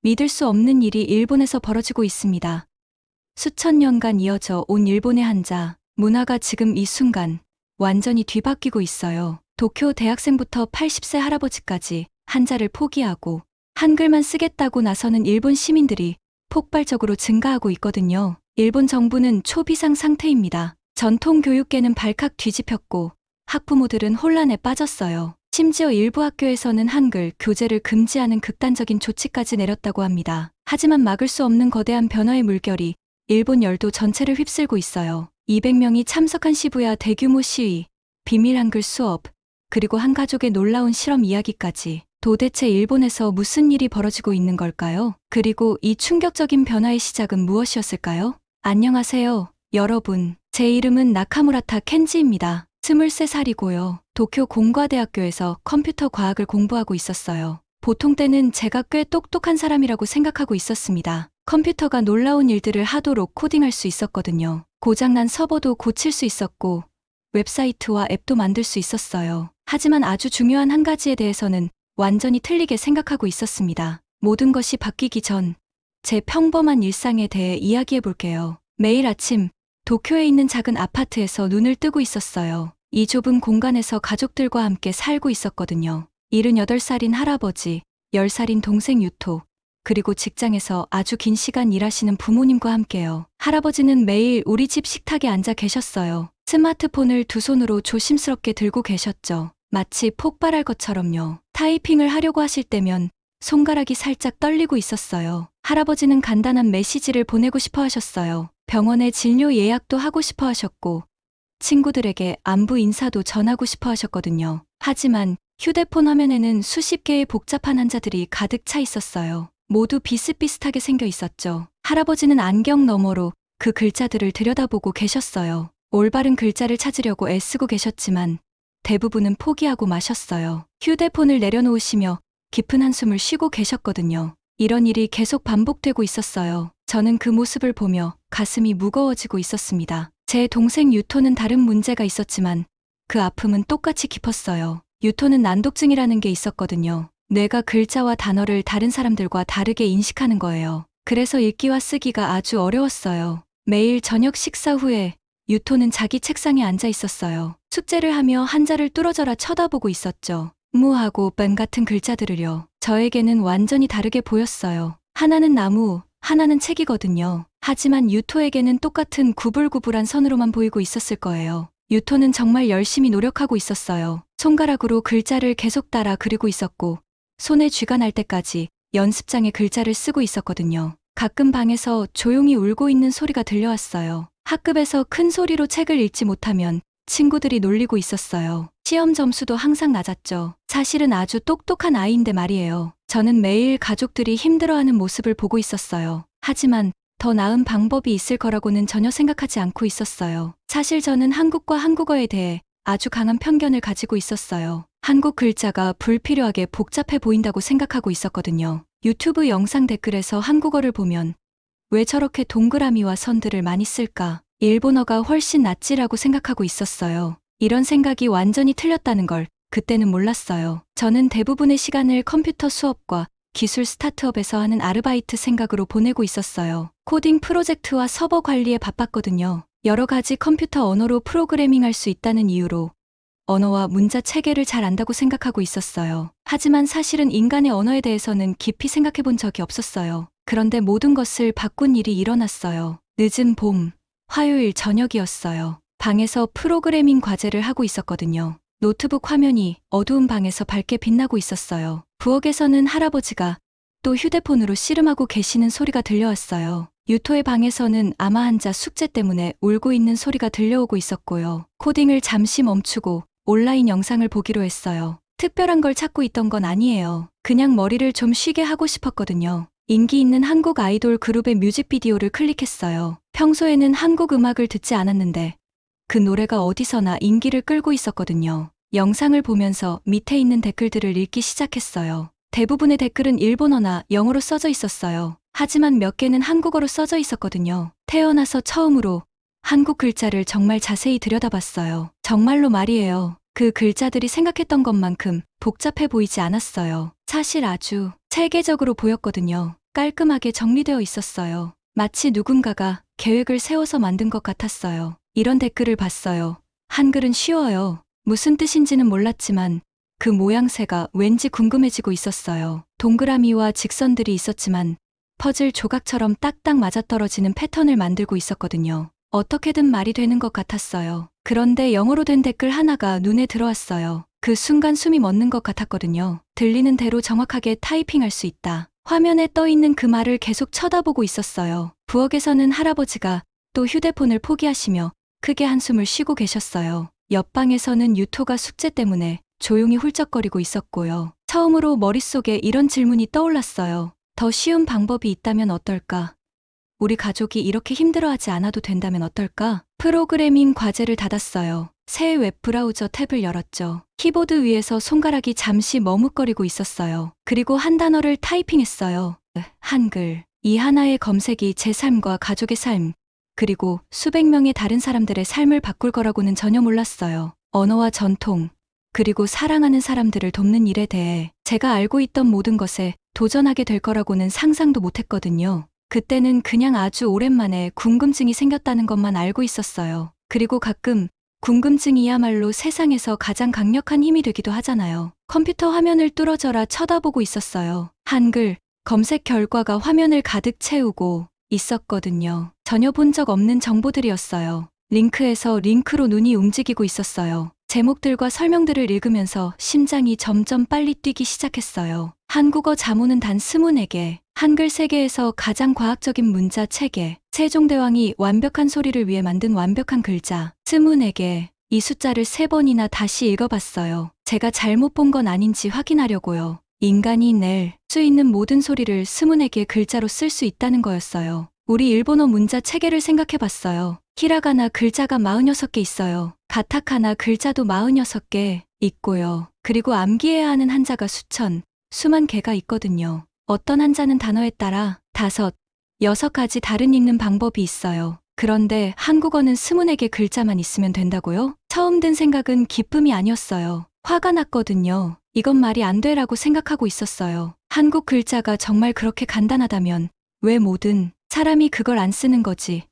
믿을 수 없는 일이 일본에서 벌어지고 있습니다. 수천 년간 이어져 온 일본의 한자, 문화가 지금 이 순간 완전히 뒤바뀌고 있어요. 도쿄 대학생부터 80세 할아버지까지 한자를 포기하고 한글만 쓰겠다고 나서는 일본 시민들이 폭발적으로 증가하고 있거든요. 일본 정부는 초비상 상태입니다. 전통 교육계는 발칵 뒤집혔고 학부모들은 혼란에 빠졌어요. 심지어 일부 학교에서는 한글 교재를 금지하는 극단적인 조치까지 내렸다고 합니다. 하지만 막을 수 없는 거대한 변화의 물결이 일본 열도 전체를 휩쓸고 있어요. 200명이 참석한 시부야 대규모 시위, 비밀 한글 수업, 그리고 한 가족의 놀라운 실험 이야기까지. 도대체 일본에서 무슨 일이 벌어지고 있는 걸까요? 그리고 이 충격적인 변화의 시작은 무엇이었을까요? 안녕하세요, 여러분. 제 이름은 나카무라타 켄지입니다. 23살이고요. 도쿄 공과대학교에서 컴퓨터 과학을 공부하고 있었어요. 보통 때는 제가 꽤 똑똑한 사람이라고 생각하고 있었습니다. 컴퓨터가 놀라운 일들을 하도록 코딩할 수 있었거든요. 고장난 서버도 고칠 수 있었고 웹사이트와 앱도 만들 수 있었어요. 하지만 아주 중요한 한 가지에 대해서는 완전히 틀리게 생각하고 있었습니다. 모든 것이 바뀌기 전 제 평범한 일상에 대해 이야기해 볼게요. 매일 아침 도쿄에 있는 작은 아파트에서 눈을 뜨고 있었어요. 이 좁은 공간에서 가족들과 함께 살고 있었거든요. 78살인 할아버지, 10살인 동생 유토, 그리고 직장에서 아주 긴 시간 일하시는 부모님과 함께요. 할아버지는 매일 우리 집 식탁에 앉아 계셨어요. 스마트폰을 두 손으로 조심스럽게 들고 계셨죠. 마치 폭발할 것처럼요. 타이핑을 하려고 하실 때면 손가락이 살짝 떨리고 있었어요. 할아버지는 간단한 메시지를 보내고 싶어 하셨어요. 병원에 진료 예약도 하고 싶어 하셨고 친구들에게 안부 인사도 전하고 싶어 하셨거든요. 하지만 휴대폰 화면에는 수십 개의 복잡한 한자들이 가득 차 있었어요. 모두 비슷비슷하게 생겨 있었죠. 할아버지는 안경 너머로 그 글자들을 들여다보고 계셨어요. 올바른 글자를 찾으려고 애쓰고 계셨지만 대부분은 포기하고 마셨어요. 휴대폰을 내려놓으시며 깊은 한숨을 쉬고 계셨거든요. 이런 일이 계속 반복되고 있었어요. 저는 그 모습을 보며 가슴이 무거워지고 있었습니다. 제 동생 유토는 다른 문제가 있었지만 그 아픔은 똑같이 깊었어요. 유토는 난독증이라는 게 있었거든요. 뇌가 글자와 단어를 다른 사람들과 다르게 인식하는 거예요. 그래서 읽기와 쓰기가 아주 어려웠어요. 매일 저녁 식사 후에 유토는 자기 책상에 앉아 있었어요. 숙제를 하며 한자를 뚫어져라 쳐다보고 있었죠. 무하고 뱀 같은 글자들을요. 저에게는 완전히 다르게 보였어요. 하나는 나무, 하나는 책이거든요. 하지만 유토에게는 똑같은 구불구불한 선으로만 보이고 있었을 거예요. 유토는 정말 열심히 노력하고 있었어요. 손가락으로 글자를 계속 따라 그리고 있었고 손에 쥐가 날 때까지 연습장에 글자를 쓰고 있었거든요. 가끔 방에서 조용히 울고 있는 소리가 들려왔어요. 학급에서 큰 소리로 책을 읽지 못하면 친구들이 놀리고 있었어요. 시험 점수도 항상 낮았죠. 사실은 아주 똑똑한 아이인데 말이에요. 저는 매일 가족들이 힘들어하는 모습을 보고 있었어요. 하지만 더 나은 방법이 있을 거라고는 전혀 생각하지 않고 있었어요. 사실 저는 한국과 한국어에 대해 아주 강한 편견을 가지고 있었어요. 한국 글자가 불필요하게 복잡해 보인다고 생각하고 있었거든요. 유튜브 영상 댓글에서 한국어를 보면 왜 저렇게 동그라미와 선들을 많이 쓸까? 일본어가 훨씬 낫지라고 생각하고 있었어요. 이런 생각이 완전히 틀렸다는 걸 그때는 몰랐어요. 저는 대부분의 시간을 컴퓨터 수업과 기술 스타트업에서 하는 아르바이트 생각으로 보내고 있었어요. 코딩 프로젝트와 서버 관리에 바빴거든요. 여러 가지 컴퓨터 언어로 프로그래밍할 수 있다는 이유로 언어와 문자 체계를 잘 안다고 생각하고 있었어요. 하지만 사실은 인간의 언어에 대해서는 깊이 생각해 본 적이 없었어요. 그런데 모든 것을 바꾼 일이 일어났어요. 늦은 봄, 화요일 저녁이었어요. 방에서 프로그래밍 과제를 하고 있었거든요. 노트북 화면이 어두운 방에서 밝게 빛나고 있었어요. 부엌에서는 할아버지가 또 휴대폰으로 씨름하고 계시는 소리가 들려왔어요. 유토의 방에서는 아마 한자 숙제 때문에 울고 있는 소리가 들려오고 있었고요. 코딩을 잠시 멈추고 온라인 영상을 보기로 했어요. 특별한 걸 찾고 있던 건 아니에요. 그냥 머리를 좀 쉬게 하고 싶었거든요. 인기 있는 한국 아이돌 그룹의 뮤직비디오를 클릭했어요. 평소에는 한국 음악을 듣지 않았는데 그 노래가 어디서나 인기를 끌고 있었거든요. 영상을 보면서 밑에 있는 댓글들을 읽기 시작했어요. 대부분의 댓글은 일본어나 영어로 써져 있었어요. 하지만 몇 개는 한국어로 써져 있었거든요. 태어나서 처음으로 한국 글자를 정말 자세히 들여다봤어요. 정말로 말이에요. 그 글자들이 생각했던 것만큼 복잡해 보이지 않았어요. 사실 아주 체계적으로 보였거든요. 깔끔하게 정리되어 있었어요. 마치 누군가가 계획을 세워서 만든 것 같았어요. 이런 댓글을 봤어요. 한글은 쉬워요. 무슨 뜻인지는 몰랐지만 그 모양새가 왠지 궁금해지고 있었어요. 동그라미와 직선들이 있었지만 퍼즐 조각처럼 딱딱 맞아떨어지는 패턴을 만들고 있었거든요. 어떻게든 말이 되는 것 같았어요. 그런데 영어로 된 댓글 하나가 눈에 들어왔어요. 그 순간 숨이 멎는 것 같았거든요. 들리는 대로 정확하게 타이핑할 수 있다. 화면에 떠 있는 그 말을 계속 쳐다보고 있었어요. 부엌에서는 할아버지가 또 휴대폰을 포기하시며 크게 한숨을 쉬고 계셨어요. 옆방에서는 유토가 숙제 때문에 조용히 훌쩍거리고 있었고요. 처음으로 머릿속에 이런 질문이 떠올랐어요. 더 쉬운 방법이 있다면 어떨까? 우리 가족이 이렇게 힘들어하지 않아도 된다면 어떨까? 프로그래밍 과제를 닫았어요. 새 웹브라우저 탭을 열었죠. 키보드 위에서 손가락이 잠시 머뭇거리고 있었어요. 그리고 한 단어를 타이핑했어요. 한글. 이 하나의 검색이 제 삶과 가족의 삶, 그리고 수백 명의 다른 사람들의 삶을 바꿀 거라고는 전혀 몰랐어요. 언어와 전통, 그리고 사랑하는 사람들을 돕는 일에 대해 제가 알고 있던 모든 것에 도전하게 될 거라고는 상상도 못했거든요. 그때는 그냥 아주 오랜만에 궁금증이 생겼다는 것만 알고 있었어요. 그리고 가끔 궁금증이야말로 세상에서 가장 강력한 힘이 되기도 하잖아요. 컴퓨터 화면을 뚫어져라 쳐다보고 있었어요. 한글, 검색 결과가 화면을 가득 채우고 있었거든요. 전혀 본 적 없는 정보들이었어요. 링크에서 링크로 눈이 움직이고 있었어요. 제목들과 설명들을 읽으면서 심장이 점점 빨리 뛰기 시작했어요. 한국어 자문은 단 24개, 한글 세계에서 가장 과학적인 문자 체계, 세종대왕이 완벽한 소리를 위해 만든 완벽한 글자, 24개. 이 숫자를 3번이나 다시 읽어봤어요. 제가 잘못 본 건 아닌지 확인하려고요. 인간이 낼 수 있는 모든 소리를 24개의 글자로 쓸 수 있다는 거였어요. 우리 일본어 문자 체계를 생각해봤어요. 히라가나 글자가 46개 있어요. 가타카나 글자도 46개 있고요. 그리고 암기해야 하는 한자가 수만 개가 있거든요. 어떤 한자는 단어에 따라 5, 6가지 다른 읽는 방법이 있어요. 그런데 한국어는 24개 글자만 있으면 된다고요? 처음 든 생각은 기쁨이 아니었어요. 화가 났거든요. 이건 말이 안 돼라고 생각하고 있었어요. 한국 글자가 정말 그렇게 간단하다면 왜 모든 사람이 그걸 안 쓰는 거지?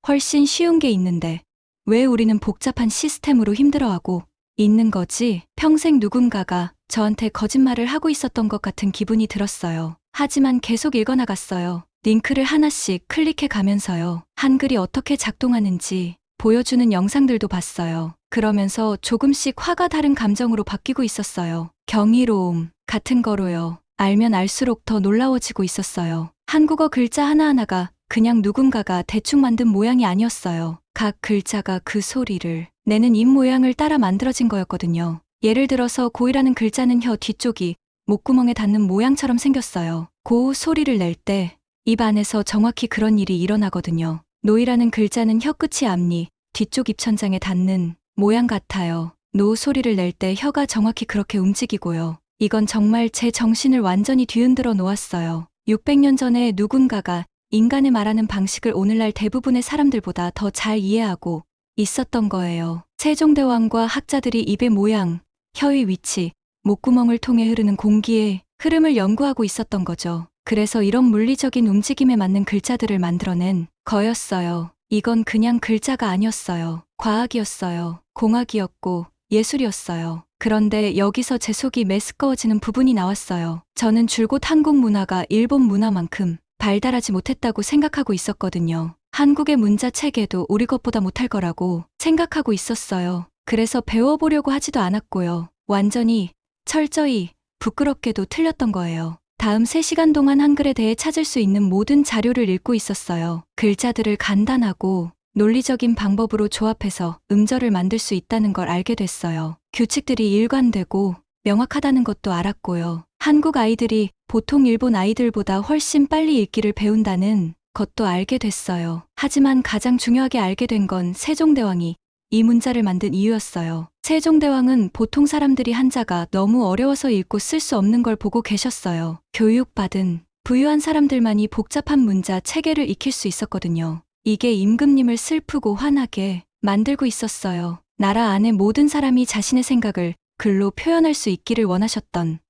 훨씬 쉬운 게 있는데 왜 우리는 복잡한 시스템으로 힘들어하고 있는 거지? 평생 누군가가 저한테 거짓말을 하고 있었던 것 같은 기분이 들었어요. 하지만 계속 읽어나갔어요. 링크를 하나씩 클릭해 가면서요. 한글이 어떻게 작동하는지 보여주는 영상들도 봤어요. 그러면서 조금씩 화가 다른 감정으로 바뀌고 있었어요. 경이로움 같은 거로요. 알면 알수록 더 놀라워지고 있었어요. 한국어 글자 하나하나가 그냥 누군가가 대충 만든 모양이 아니었어요. 각 글자가 그 소리를 내는 입 모양을 따라 만들어진 거였거든요. 예를 들어서 고이라는 글자는 혀 뒤쪽이 목구멍에 닿는 모양처럼 생겼어요. 고 소리를 낼 때 입 안에서 정확히 그런 일이 일어나거든요. 노이라는 글자는 혀 끝이 앞니 뒤쪽 입천장에 닿는 모양 같아요. 노 소리를 낼 때 혀가 정확히 그렇게 움직이고요. 이건 정말 제 정신을 완전히 뒤흔들어 놓았어요. 600년 전에 누군가가 인간의 말하는 방식을 오늘날 대부분의 사람들보다 더 잘 이해하고 있었던 거예요. 세종대왕과 학자들이 입의 모양, 혀의 위치, 목구멍을 통해 흐르는 공기의 흐름을 연구하고 있었던 거죠. 그래서 이런 물리적인 움직임에 맞는 글자들을 만들어낸 거였어요. 이건 그냥 글자가 아니었어요. 과학이었어요. 공학이었고 예술이었어요. 그런데 여기서 제 속이 메스꺼워지는 부분이 나왔어요. 저는 줄곧 한국 문화가 일본 문화만큼 발달하지 못했다고 생각하고 있었거든요. 한국의 문자 체계도 우리 것보다 못할 거라고 생각하고 있었어요. 그래서 배워보려고 하지도 않았고요. 완전히, 철저히, 부끄럽게도 틀렸던 거예요. 다음 3시간 동안 한글에 대해 찾을 수 있는 모든 자료를 읽고 있었어요. 글자들을 간단하고 논리적인 방법으로 조합해서 음절을 만들 수 있다는 걸 알게 됐어요. 규칙들이 일관되고 명확하다는 것도 알았고요. 한국 아이들이 보통 일본 아이들보다 훨씬 빨리 읽기를 배운다는 것도 알게 됐어요. 하지만 가장 중요하게 알게 된 건 세종대왕이 이 문자를 만든 이유였어요. 세종대왕은 보통 사람들이 한자가 너무 어려워서 읽고 쓸 수 없는 걸 보고 계셨어요. 교육받은 부유한 사람들만이 복잡한 문자 체계를 익힐 수 있었거든요. 이게 임금님을 슬프고 화나게 만들고 있었어요. 나라 안의 모든 사람이 자신의 생각을 글로 표현할 수 있기를 원하셨던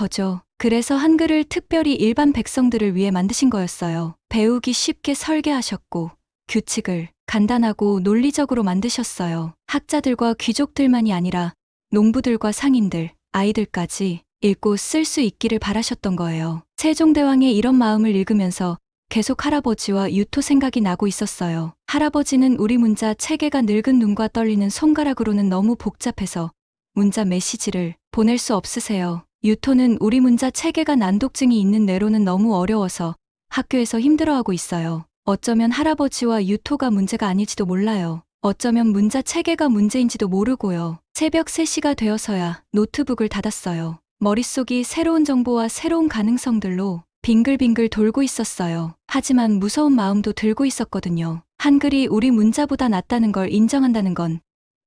거죠. 그래서 한글을 특별히 일반 백성들을 위해 만드신 거였어요. 배우기 쉽게 설계하셨고 규칙을 간단하고 논리적으로 만드셨어요. 학자들과 귀족들만이 아니라 농부들과 상인들, 아이들까지 읽고 쓸 수 있기를 바라셨던 거예요. 세종대왕의 이런 마음을 읽으면서 계속 할아버지와 유토 생각이 나고 있었어요. 할아버지는 우리 문자 체계가 늙은 눈과 떨리는 손가락으로는 너무 복잡해서 문자 메시지를 보낼 수 없으세요. 유토는 우리 문자 체계가 난독증이 있는 뇌로는 너무 어려워서 학교에서 힘들어하고 있어요. 어쩌면 할아버지와 유토가 문제가 아닐지도 몰라요. 어쩌면 문자 체계가 문제인지도 모르고요. 새벽 3시가 되어서야 노트북을 닫았어요. 머릿속이 새로운 정보와 새로운 가능성들로 빙글빙글 돌고 있었어요. 하지만 무서운 마음도 들고 있었거든요. 한글이 우리 문자보다 낫다는 걸 인정한다는 건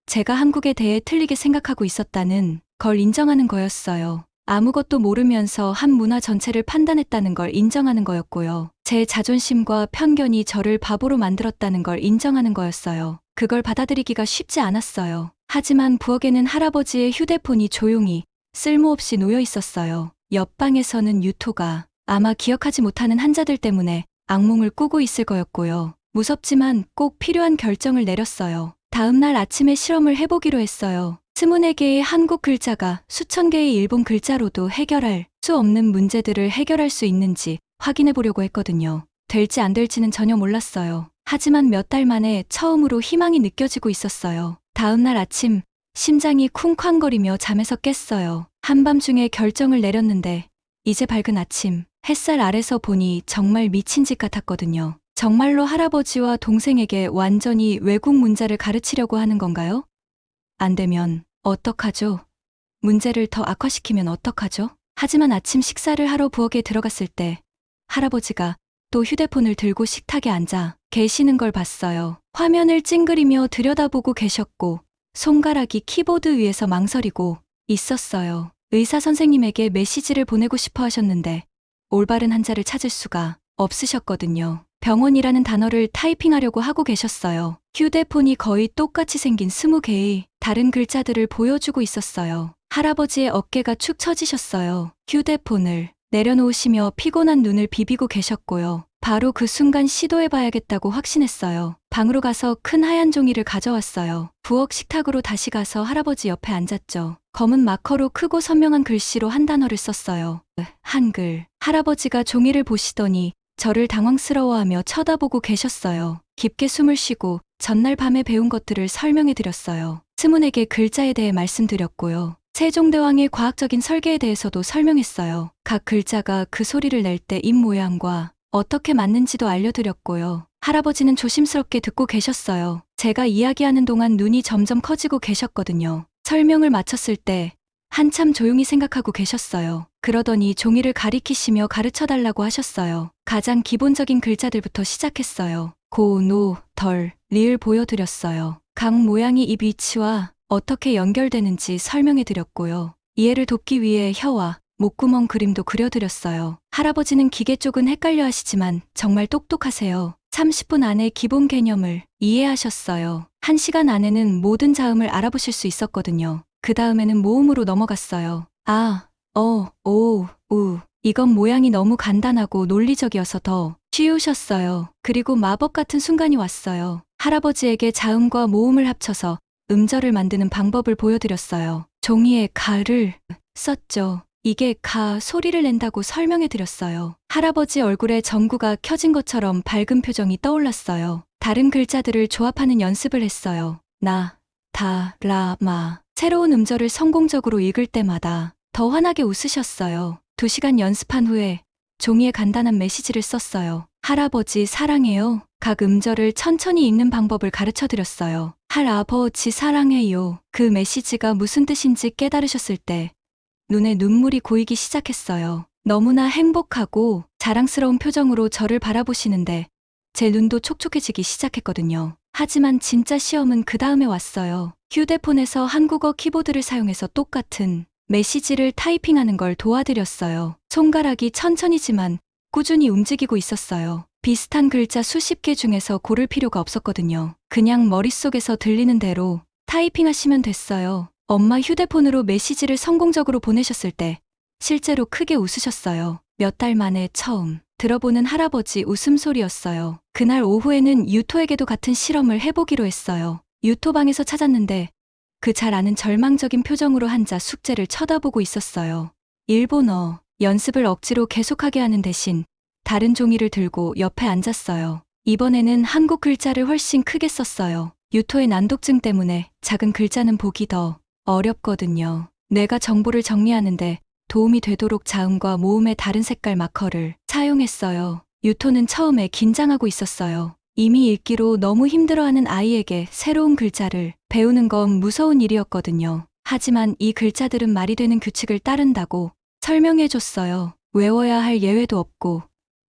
제가 한국에 대해 틀리게 생각하고 있었다는 걸 인정하는 거였어요. 아무것도 모르면서 한 문화 전체를 판단했다는 걸 인정하는 거였고요. 제 자존심과 편견이 저를 바보로 만들었다는 걸 인정하는 거였어요. 그걸 받아들이기가 쉽지 않았어요. 하지만 부엌에는 할아버지의 휴대폰이 조용히 쓸모없이 놓여 있었어요. 옆방에서는 유토가 아마 기억하지 못하는 한자들 때문에 악몽을 꾸고 있을 거였고요. 무섭지만 꼭 필요한 결정을 내렸어요. 다음 날 아침에 실험을 해보기로 했어요. 24개의 한국 글자가 수천 개의 일본 글자로도 해결할 수 없는 문제들을 해결할 수 있는지 확인해 보려고 했거든요. 될지 안 될지는 전혀 몰랐어요. 하지만 몇 달 만에 처음으로 희망이 느껴지고 있었어요. 다음 날 아침 심장이 쿵쾅거리며 잠에서 깼어요. 한밤중에 결정을 내렸는데 이제 밝은 아침 햇살 아래서 보니 정말 미친 짓 같았거든요. 정말로 할아버지와 동생에게 완전히 외국 문자를 가르치려고 하는 건가요? 안 되면 어떡하죠? 문제를 더 악화시키면 어떡하죠? 하지만 아침 식사를 하러 부엌에 들어갔을 때 할아버지가 또 휴대폰을 들고 식탁에 앉아 계시는 걸 봤어요. 화면을 찡그리며 들여다보고 계셨고 손가락이 키보드 위에서 망설이고 있었어요. 의사 선생님에게 메시지를 보내고 싶어 하셨는데 올바른 한자를 찾을 수가 없으셨거든요. 병원이라는 단어를 타이핑하려고 하고 계셨어요. 휴대폰이 거의 똑같이 생긴 20개의 다른 글자들을 보여주고 있었어요. 할아버지의 어깨가 축 처지셨어요. 휴대폰을 내려놓으시며 피곤한 눈을 비비고 계셨고요. 바로 그 순간 시도해봐야겠다고 확신했어요. 방으로 가서 큰 하얀 종이를 가져왔어요. 부엌 식탁으로 다시 가서 할아버지 옆에 앉았죠. 검은 마커로 크고 선명한 글씨로 한 단어를 썼어요. 한글. 할아버지가 종이를 보시더니 저를 당황스러워하며 쳐다보고 계셨어요. 깊게 숨을 쉬고 전날 밤에 배운 것들을 설명해 드렸어요. 24개 글자에 대해 말씀드렸고요. 세종대왕의 과학적인 설계에 대해서도 설명했어요. 각 글자가 그 소리를 낼 때 입 모양과 어떻게 맞는지도 알려드렸고요. 할아버지는 조심스럽게 듣고 계셨어요. 제가 이야기하는 동안 눈이 점점 커지고 계셨거든요. 설명을 마쳤을 때 한참 조용히 생각하고 계셨어요. 그러더니 종이를 가리키시며 가르쳐달라고 하셨어요. 가장 기본적인 글자들부터 시작했어요. 고, 노, 덜, 리을 보여드렸어요. 각 모양이 입 위치와 어떻게 연결되는지 설명해드렸고요. 이해를 돕기 위해 혀와 목구멍 그림도 그려드렸어요. 할아버지는 기계 쪽은 헷갈려 하시지만 정말 똑똑하세요. 30분 안에 기본 개념을 이해하셨어요. 1시간 안에는 모든 자음을 알아보실 수 있었거든요. 그 다음에는 모음으로 넘어갔어요. 아, 오, 우. 이건 모양이 너무 간단하고 논리적이어서 더 쉬우셨어요. 그리고 마법 같은 순간이 왔어요. 할아버지에게 자음과 모음을 합쳐서 음절을 만드는 방법을 보여드렸어요. 종이에 가를 썼죠. 이게 가 소리를 낸다고 설명해드렸어요. 할아버지 얼굴에 전구가 켜진 것처럼 밝은 표정이 떠올랐어요. 다른 글자들을 조합하는 연습을 했어요. 나, 다, 라, 마. 새로운 음절을 성공적으로 읽을 때마다 더 환하게 웃으셨어요. 2시간 연습한 후에 종이에 간단한 메시지를 썼어요. 할아버지 사랑해요. 각 음절을 천천히 읽는 방법을 가르쳐드렸어요. 할아버지 사랑해요. 그 메시지가 무슨 뜻인지 깨달으셨을 때 눈에 눈물이 고이기 시작했어요. 너무나 행복하고 자랑스러운 표정으로 저를 바라보시는데 제 눈도 촉촉해지기 시작했거든요. 하지만 진짜 시험은 그 다음에 왔어요. 휴대폰에서 한국어 키보드를 사용해서 똑같은 메시지를 타이핑하는 걸 도와드렸어요. 손가락이 천천히지만 꾸준히 움직이고 있었어요. 비슷한 글자 수십 개 중에서 고를 필요가 없었거든요. 그냥 머릿속에서 들리는 대로 타이핑하시면 됐어요. 엄마 휴대폰으로 메시지를 성공적으로 보내셨을 때 실제로 크게 웃으셨어요. 몇 달 만에 처음 들어보는 할아버지 웃음소리였어요. 그날 오후에는 유토에게도 같은 실험을 해보기로 했어요. 유토방에서 찾았는데 그 잘 아는 절망적인 표정으로 한자 숙제를 쳐다보고 있었어요. 일본어 연습을 억지로 계속하게 하는 대신 다른 종이를 들고 옆에 앉았어요. 이번에는 한국 글자를 훨씬 크게 썼어요. 유토의 난독증 때문에 작은 글자는 보기 더 어렵거든요. 뇌가 정보를 정리하는데 도움이 되도록 자음과 모음의 다른 색깔 마커를 사용했어요. 유토는 처음에 긴장하고 있었어요. 이미 읽기로 너무 힘들어하는 아이에게 새로운 글자를 배우는 건 무서운 일이었거든요. 하지만 이 글자들은 말이 되는 규칙을 따른다고 설명해줬어요. 외워야 할 예외도 없고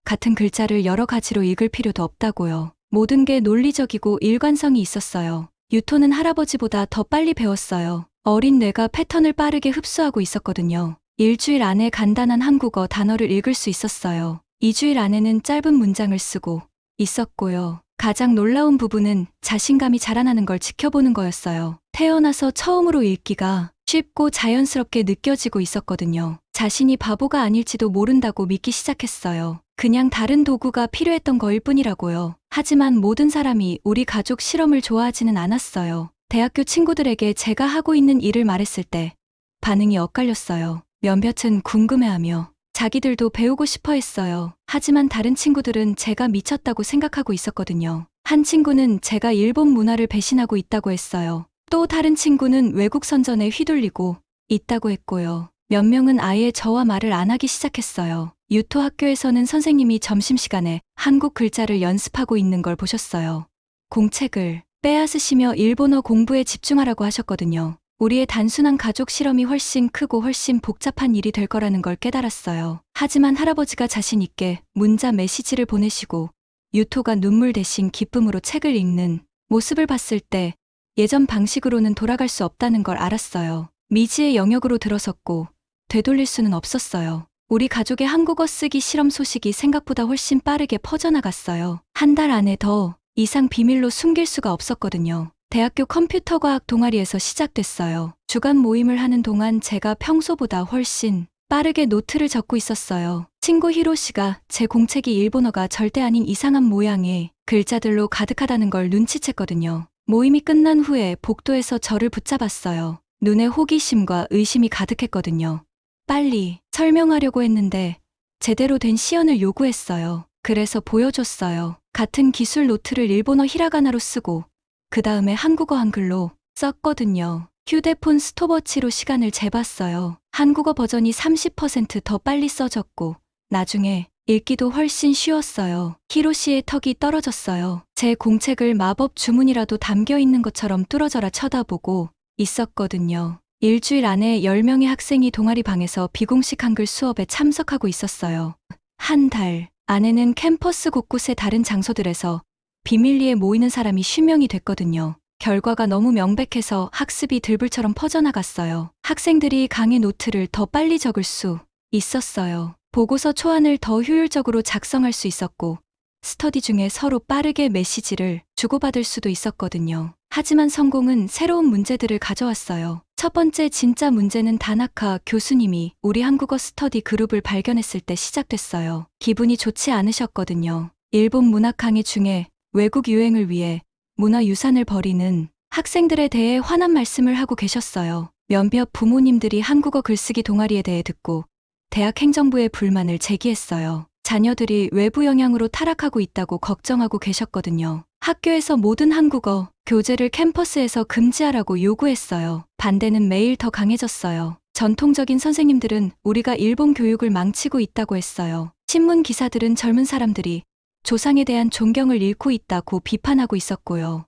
같은 글자를 여러 가지로 읽을 필요도 없다고요. 모든 게 논리적이고 일관성이 있었어요. 유토는 할아버지보다 더 빨리 배웠어요. 어린 뇌가 패턴을 빠르게 흡수하고 있었거든요. 일주일 안에 간단한 한국어 단어를 읽을 수 있었어요. 2주일 안에는 짧은 문장을 쓰고 있었고요. 가장 놀라운 부분은 자신감이 자라나는 걸 지켜보는 거였어요. 태어나서 처음으로 읽기가 쉽고 자연스럽게 느껴지고 있었거든요. 자신이 바보가 아닐지도 모른다고 믿기 시작했어요. 그냥 다른 도구가 필요했던 거일 뿐이라고요. 하지만 모든 사람이 우리 가족 실험을 좋아하지는 않았어요. 대학교 친구들에게 제가 하고 있는 일을 말했을 때 반응이 엇갈렸어요. 몇몇은 궁금해하며 자기들도 배우고 싶어 했어요. 하지만 다른 친구들은 제가 미쳤다고 생각하고 있었거든요. 한 친구는 제가 일본 문화를 배신하고 있다고 했어요. 또 다른 친구는 외국 선전에 휘둘리고 있다고 했고요. 몇 명은 아예 저와 말을 안 하기 시작했어요. 유토 학교에서는 선생님이 점심시간에 한국 글자를 연습하고 있는 걸 보셨어요. 공책을 빼앗으시며 일본어 공부에 집중하라고 하셨거든요. 우리의 단순한 가족 실험이 훨씬 크고 훨씬 복잡한 일이 될 거라는 걸 깨달았어요. 하지만 할아버지가 자신 있게 문자 메시지를 보내시고 유토가 눈물 대신 기쁨으로 책을 읽는 모습을 봤을 때 예전 방식으로는 돌아갈 수 없다는 걸 알았어요. 미지의 영역으로 들어섰고 되돌릴 수는 없었어요. 우리 가족의 한국어 쓰기 실험 소식이 생각보다 훨씬 빠르게 퍼져나갔어요. 한 달 안에 더 이상 비밀로 숨길 수가 없었거든요. 대학교 컴퓨터과학 동아리에서 시작됐어요. 주간 모임을 하는 동안 제가 평소보다 훨씬 빠르게 노트를 적고 있었어요. 친구 히로시가 제 공책이 일본어가 절대 아닌 이상한 모양의 글자들로 가득하다는 걸 눈치챘거든요. 모임이 끝난 후에 복도에서 저를 붙잡았어요. 눈에 호기심과 의심이 가득했거든요. 빨리 설명하려고 했는데 제대로 된 시연을 요구했어요. 그래서 보여줬어요. 같은 기술 노트를 일본어 히라가나로 쓰고 그 다음에 한국어 한글로 썼거든요. 휴대폰 스톱워치로 시간을 재봤어요. 한국어 버전이 30% 더 빨리 써졌고 나중에 읽기도 훨씬 쉬웠어요. 히로시의 턱이 떨어졌어요. 제 공책을 마법 주문이라도 담겨 있는 것처럼 뚫어져라 쳐다보고 있었거든요. 일주일 안에 10명의 학생이 동아리 방에서 비공식 한글 수업에 참석하고 있었어요. 한 달 안에는 캠퍼스 곳곳의 다른 장소들에서 비밀리에 모이는 사람이 10명이 됐거든요. 결과가 너무 명백해서 학습이 들불처럼 퍼져나갔어요. 학생들이 강의 노트를 더 빨리 적을 수 있었어요. 보고서 초안을 더 효율적으로 작성할 수 있었고 스터디 중에 서로 빠르게 메시지를 주고받을 수도 있었거든요. 하지만 성공은 새로운 문제들을 가져왔어요. 첫 번째 진짜 문제는 다나카 교수님이 우리 한국어 스터디 그룹을 발견했을 때 시작됐어요. 기분이 좋지 않으셨거든요. 일본 문학 강의 중에 외국 유행을 위해 문화유산을 버리는 학생들에 대해 화난 말씀을 하고 계셨어요. 몇몇 부모님들이 한국어 글쓰기 동아리에 대해 듣고 대학 행정부에 불만을 제기했어요. 자녀들이 외부 영향으로 타락하고 있다고 걱정하고 계셨거든요. 학교에서 모든 한국어 교재를 캠퍼스에서 금지하라고 요구했어요. 반대는 매일 더 강해졌어요. 전통적인 선생님들은 우리가 일본 교육을 망치고 있다고 했어요. 신문 기사들은 젊은 사람들이 조상에 대한 존경을 잃고 있다고 비판하고 있었고요.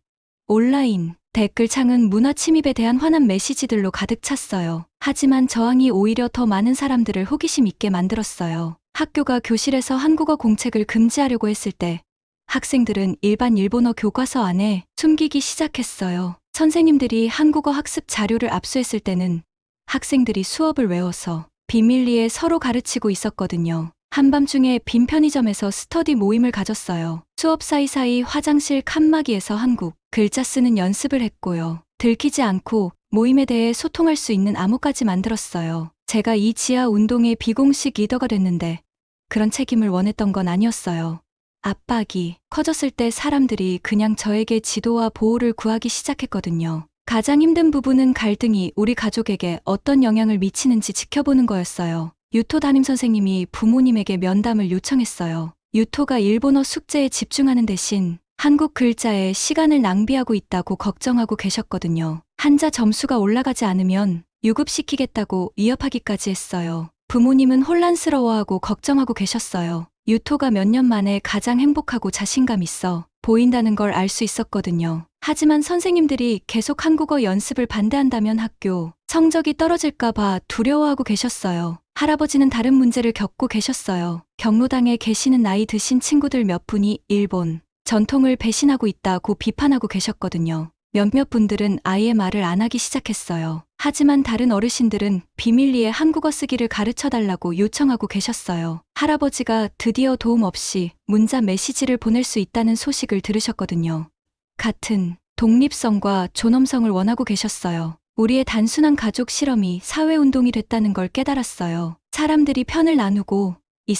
온라인 댓글창은 문화 침입에 대한 화난 메시지들로 가득 찼어요. 하지만 저항이 오히려 더 많은 사람들을 호기심 있게 만들었어요. 학교가 교실에서 한국어 공책을 금지하려고 했을 때 학생들은 일반 일본어 교과서 안에 숨기기 시작했어요. 선생님들이 한국어 학습 자료를 압수했을 때는 학생들이 수업을 외워서 비밀리에 서로 가르치고 있었거든요. 한밤중에 빈 편의점에서 스터디 모임을 가졌어요. 수업 사이사이 화장실 칸막이에서 한국 글자 쓰는 연습을 했고요. 들키지 않고 모임에 대해 소통할 수 있는 암호까지 만들었어요. 제가 이 지하 운동의 비공식 리더가 됐는데 그런 책임을 원했던 건 아니었어요. 압박이 커졌을 때 사람들이 그냥 저에게 지도와 보호를 구하기 시작했거든요. 가장 힘든 부분은 갈등이 우리 가족에게 어떤 영향을 미치는지 지켜보는 거였어요. 유토 담임선생님이 부모님에게 면담을 요청했어요. 유토가 일본어 숙제에 집중하는 대신 한국 글자에 시간을 낭비하고 있다고 걱정하고 계셨거든요. 한자 점수가 올라가지 않으면 유급시키겠다고 위협하기까지 했어요. 부모님은 혼란스러워하고 걱정하고 계셨어요. 유토가 몇 년 만에 가장 행복하고 자신감 있어 보인다는 걸 알 수 있었거든요. 하지만 선생님들이 계속 한국어 연습을 반대한다면 학교 성적이 떨어질까봐 두려워하고 계셨어요. 할아버지는 다른 문제를 겪고 계셨어요. 경로당에 계시는 나이 드신 친구들 몇 분이 일본 전통을 배신하고 있다고 비판하고 계셨거든요. 몇몇 분들은 아예 말을 안 하기 시작했어요. 하지만 다른 어르신들은 비밀리에 한국어 쓰기를 가르쳐 달라고 요청하고 계셨어요. 할아버지가 드디어 도움 없이 문자 메시지를 보낼 수 있다는 소식을 들으셨거든요. 같은 독립성과 존엄성을 원하고 계셨어요. 우리의 단순한 가족 실험이 사회운동이 됐다는 걸 깨달았어요. 사람들이 편을 나누고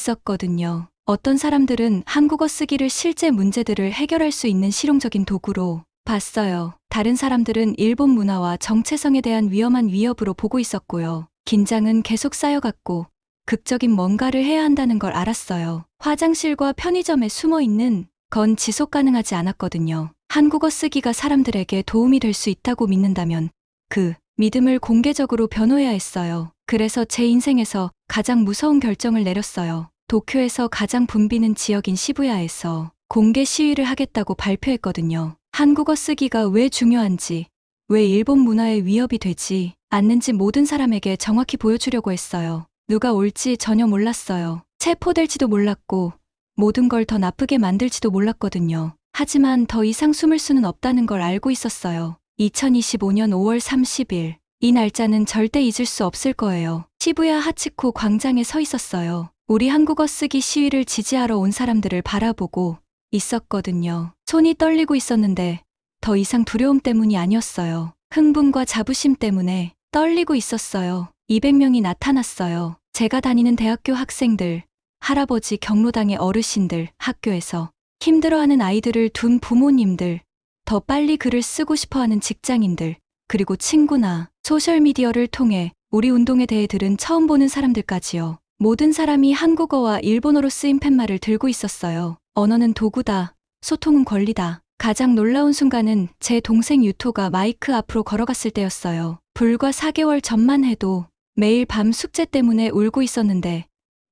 있었거든요. 어떤 사람들은 한국어 쓰기를 실제 문제들을 해결할 수 있는 실용적인 도구로 봤어요. 다른 사람들은 일본 문화와 정체성에 대한 위험한 위협으로 보고 있었고요. 긴장은 계속 쌓여갔고 극적인 뭔가를 해야 한다는 걸 알았어요. 화장실과 편의점에 숨어 있는 건 지속 가능하지 않았거든요. 한국어 쓰기가 사람들에게 도움이 될 수 있다고 믿는다면 그 믿음을 공개적으로 변호해야 했어요. 그래서 제 인생에서 가장 무서운 결정을 내렸어요. 도쿄에서 가장 붐비는 지역인 시부야에서 공개 시위를 하겠다고 발표했거든요. 한국어 쓰기가 왜 중요한지, 왜 일본 문화에 위협이 되지 않는지 모든 사람에게 정확히 보여주려고 했어요. 누가 올지 전혀 몰랐어요. 체포될지도 몰랐고 모든 걸 더 나쁘게 만들지도 몰랐거든요. 하지만 더 이상 숨을 수는 없다는 걸 알고 있었어요. 2025년 5월 30일. 이 날짜는 절대 잊을 수 없을 거예요. 시부야 하치코 광장에 서 있었어요. 우리 한국어 쓰기 시위를 지지하러 온 사람들을 바라보고 있었거든요. 손이 떨리고 있었는데 더 이상 두려움 때문이 아니었어요. 흥분과 자부심 때문에 떨리고 있었어요. 200명이 나타났어요. 제가 다니는 대학교 학생들, 할아버지 경로당의 어르신들, 학교에서 힘들어하는 아이들을 둔 부모님들, 더 빨리 글을 쓰고 싶어하는 직장인들, 그리고 친구나 소셜미디어를 통해 우리 운동에 대해 들은 처음 보는 사람들까지요. 모든 사람이 한국어와 일본어로 쓰인 팻말을 들고 있었어요. 언어는 도구다. 소통은 권리다. 가장 놀라운 순간은 제 동생 유토가 마이크 앞으로 걸어갔을 때였어요. 불과 4개월 전만 해도 매일 밤 숙제 때문에 울고 있었는데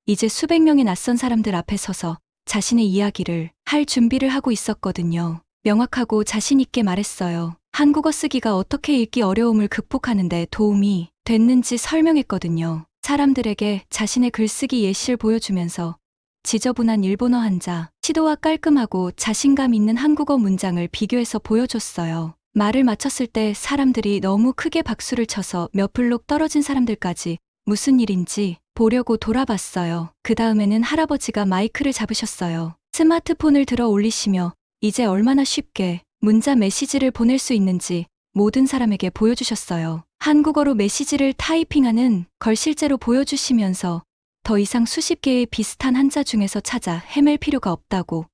이제 수백 명의 낯선 사람들 앞에 서서 자신의 이야기를 할 준비를 하고 있었거든요. 명확하고 자신 있게 말했어요. 한국어 쓰기가 어떻게 읽기 어려움을 극복하는데 도움이 됐는지 설명했거든요. 사람들에게 자신의 글쓰기 예시를 보여주면서 지저분한 일본어 한자, 시도와 깔끔하고 자신감 있는 한국어 문장을 비교해서 보여줬어요. 말을 마쳤을 때 사람들이 너무 크게 박수를 쳐서 몇 블록 떨어진 사람들까지 무슨 일인지 보려고 돌아봤어요. 그 다음에는 할아버지가 마이크를 잡으셨어요. 스마트폰을 들어 올리시며 이제 얼마나 쉽게 문자 메시지를 보낼 수 있는지 모든 사람에게 보여주셨어요. 한국어로 메시지를 타이핑하는 걸 실제로 보여주시면서 더 이상 수십 개의 비슷한 한자 중에서 찾아 헤맬 필요가 없다고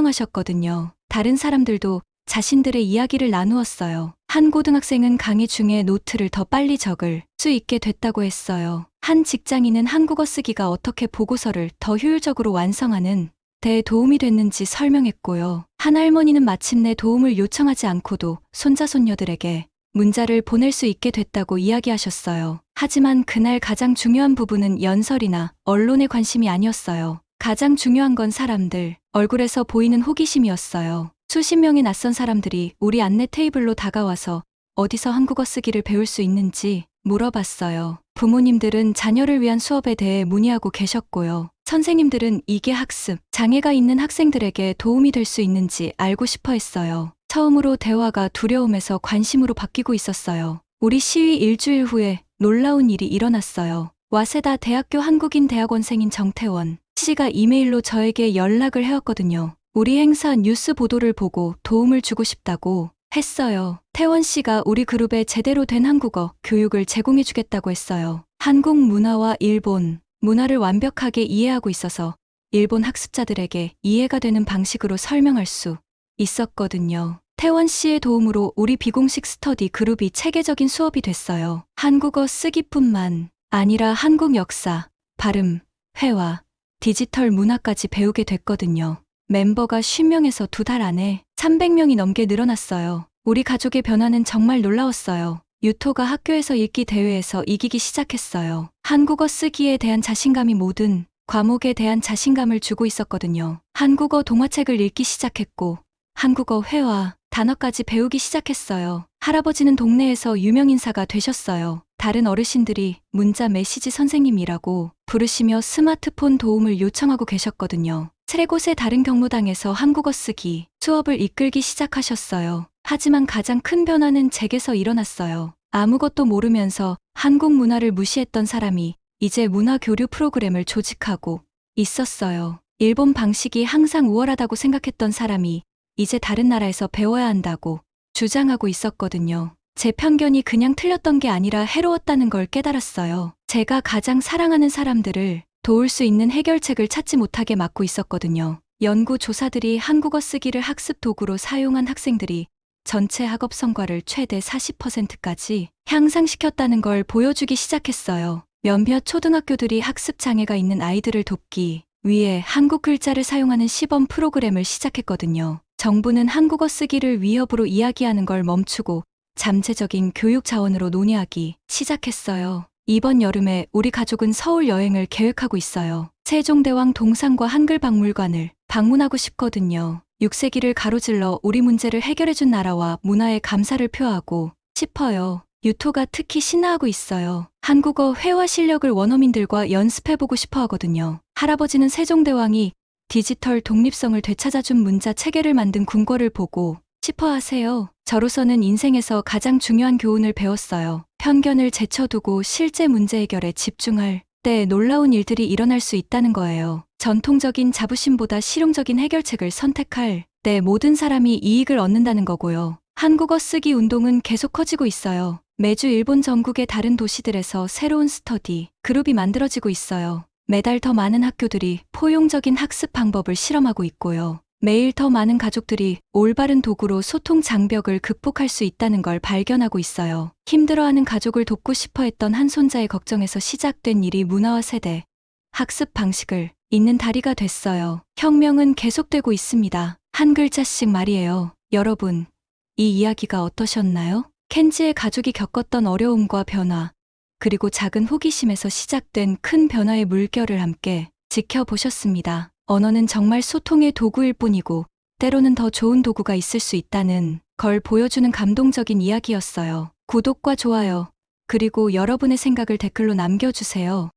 설명하셨거든요. 다른 사람들도 자신들의 이야기를 나누었어요. 한 고등학생은 강의 중에 노트를 더 빨리 적을 수 있게 됐다고 했어요. 한 직장인은 한국어 쓰기가 어떻게 보고서를 더 효율적으로 완성하는 데 도움이 됐는지 설명했고요. 한 할머니는 마침내 도움을 요청하지 않고도 손자손녀들에게 문자를 보낼 수 있게 됐다고 이야기하셨어요. 하지만 그날 가장 중요한 부분은 연설이나 언론의 관심이 아니었어요. 가장 중요한 건 사람들 얼굴에서 보이는 호기심이었어요. 수십 명의 낯선 사람들이 우리 안내 테이블로 다가와서 어디서 한국어 쓰기를 배울 수 있는지 물어봤어요. 부모님들은 자녀를 위한 수업에 대해 문의하고 계셨고요. 선생님들은 이게 학습 장애가 있는 학생들에게 도움이 될 수 있는지 알고 싶어 했어요. 처음으로 대화가 두려움에서 관심으로 바뀌고 있었어요. 우리 시위 일주일 후에 놀라운 일이 일어났어요. 와세다 대학교 한국인 대학원생인 정태원 씨가 이메일로 저에게 연락을 해왔거든요. 우리 행사 뉴스 보도를 보고 도움을 주고 싶다고 했어요. 태원 씨가 우리 그룹에 제대로 된 한국어 교육을 제공해주겠다고 했어요. 한국 문화와 일본 문화를 완벽하게 이해하고 있어서 일본 학습자들에게 이해가 되는 방식으로 설명할 수 있었거든요. 태원 씨의 도움으로 우리 비공식 스터디 그룹이 체계적인 수업이 됐어요. 한국어 쓰기뿐만 아니라 한국 역사, 발음, 회화, 디지털 문화까지 배우게 됐거든요. 멤버가 50명에서 2달 안에 300명이 넘게 늘어났어요. 우리 가족의 변화는 정말 놀라웠어요. 유토가 학교에서 읽기 대회에서 이기기 시작했어요. 한국어 쓰기에 대한 자신감이 모든 과목에 대한 자신감을 주고 있었거든요. 한국어 동화책을 읽기 시작했고 한국어 회화, 단어까지 배우기 시작했어요. 할아버지는 동네에서 유명 인사가 되셨어요. 다른 어르신들이 문자 메시지 선생님이라고 부르시며 스마트폰 도움을 요청하고 계셨거든요. 세 곳의 다른 경로당에서 한국어 쓰기 수업을 이끌기 시작하셨어요. 하지만 가장 큰 변화는 제게서 일어났어요. 아무것도 모르면서 한국 문화를 무시했던 사람이 이제 문화 교류 프로그램을 조직하고 있었어요. 일본 방식이 항상 우월하다고 생각했던 사람이 이제 다른 나라에서 배워야 한다고 주장하고 있었거든요. 제 편견이 그냥 틀렸던 게 아니라 해로웠다는 걸 깨달았어요. 제가 가장 사랑하는 사람들을 도울 수 있는 해결책을 찾지 못하게 막고 있었거든요. 연구 조사들이 한국어 쓰기를 학습 도구로 사용한 학생들이 전체 학업 성과를 최대 40%까지 향상시켰다는 걸 보여주기 시작했어요. 몇몇 초등학교들이 학습 장애가 있는 아이들을 돕기 위해 한국 글자를 사용하는 시범 프로그램을 시작했거든요. 정부는 한국어 쓰기를 위협으로 이야기하는 걸 멈추고 잠재적인 교육 자원으로 논의하기 시작했어요. 이번 여름에 우리 가족은 서울 여행을 계획하고 있어요. 세종대왕 동상과 한글박물관을 방문하고 싶거든요. 6세기를 가로질러 우리 문제를 해결해준 나라와 문화에 감사를 표하고 싶어요. 유토가 특히 신나하고 있어요. 한국어 회화 실력을 원어민들과 연습해보고 싶어 하거든요. 할아버지는 세종대왕이 디지털 독립성을 되찾아준 문자 체계를 만든 궁궐을 보고 싶어 하세요. 저로서는 인생에서 가장 중요한 교훈을 배웠어요. 편견을 제쳐두고 실제 문제 해결에 집중할 때 놀라운 일들이 일어날 수 있다는 거예요. 전통적인 자부심보다 실용적인 해결책을 선택할 때 모든 사람이 이익을 얻는다는 거고요. 한국어 쓰기 운동은 계속 커지고 있어요. 매주 일본 전국의 다른 도시들에서 새로운 스터디 그룹이 만들어지고 있어요. 매달 더 많은 학교들이 포용적인 학습 방법을 실험하고 있고요. 매일 더 많은 가족들이 올바른 도구로 소통 장벽을 극복할 수 있다는 걸 발견하고 있어요. 힘들어하는 가족을 돕고 싶어 했던 한 손자의 걱정에서 시작된 일이 문화와 세대, 학습 방식을 잇는 다리가 됐어요. 혁명은 계속되고 있습니다. 한 글자씩 말이에요. 여러분, 이 이야기가 어떠셨나요? 켄지의 가족이 겪었던 어려움과 변화, 그리고 작은 호기심에서 시작된 큰 변화의 물결을 함께 지켜보셨습니다. 언어는 정말 소통의 도구일 뿐이고 때로는 더 좋은 도구가 있을 수 있다는 걸 보여주는 감동적인 이야기였어요. 구독과 좋아요, 그리고 여러분의 생각을 댓글로 남겨주세요.